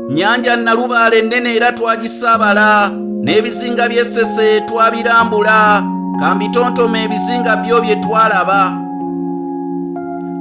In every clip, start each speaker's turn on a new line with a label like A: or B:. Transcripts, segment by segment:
A: Nnyanja Nalubaale ennene era twagisaabala, n'ebizinga by'Essese twabirambula, kambitontome ebizinga byo bye twalaba.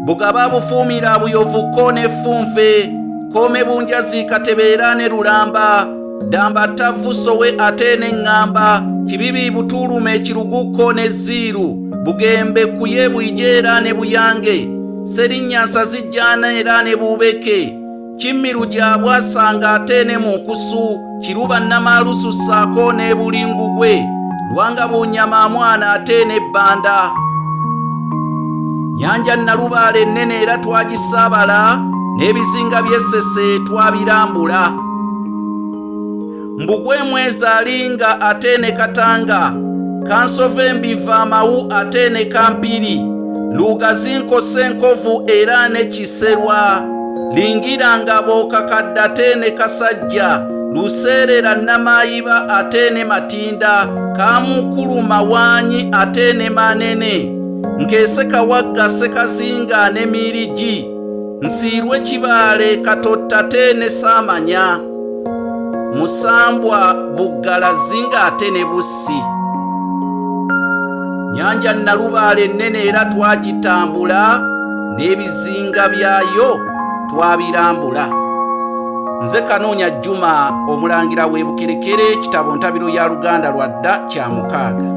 A: Bugaba Bufuumira Buyovukko n'Effunve, Koome Bunjazi Katebeera ne Lulamba, Ddamba Ttavu Sowe ate n'Eŋŋamba, Kibibi Butulume Kirugukko ne Ziiru, Bugembe Kuye Bwijeera ne Buyange, Serinnya Nsazijjaana era ne Buubeke, Kimmiru gya Bwasanga ate ne Munkusu, Kiruba Namaalusu ssaako ne Bulingugwe, Lwanga Bunyama Mwana ate ne Bbanda. Nnyanja Nalubaale ennene era twagisaabala, n'ebizinga by'Essese twabirambula. Mbugwe Mwezaalinga ate ne Katanga, Kansove Mbiva Amawu ate ne Kampiri, Lugazinko Senkovu era ne Kiserwa, Lingira Ngabo Kakadde ate ne Kasajja, Luseerera Namayiba ate ne Matinda, Kamukulu Mawanyi ate ne Manene, Nkeese Kawagga Sekazinga ne Mirigi, Nsiirwe Kibaale Katotta ate ne Saamanya, Musambwa Buggalazinga ate ne Bussi. Nnyanja Nalubaale ennene era twagitambula, n'ebizinga byayo twabirambula. Nze Kanoonya Juma, omulangira w'e Bukerekere, kitabo Ntabiro ya Luganda lwa dda kya 6.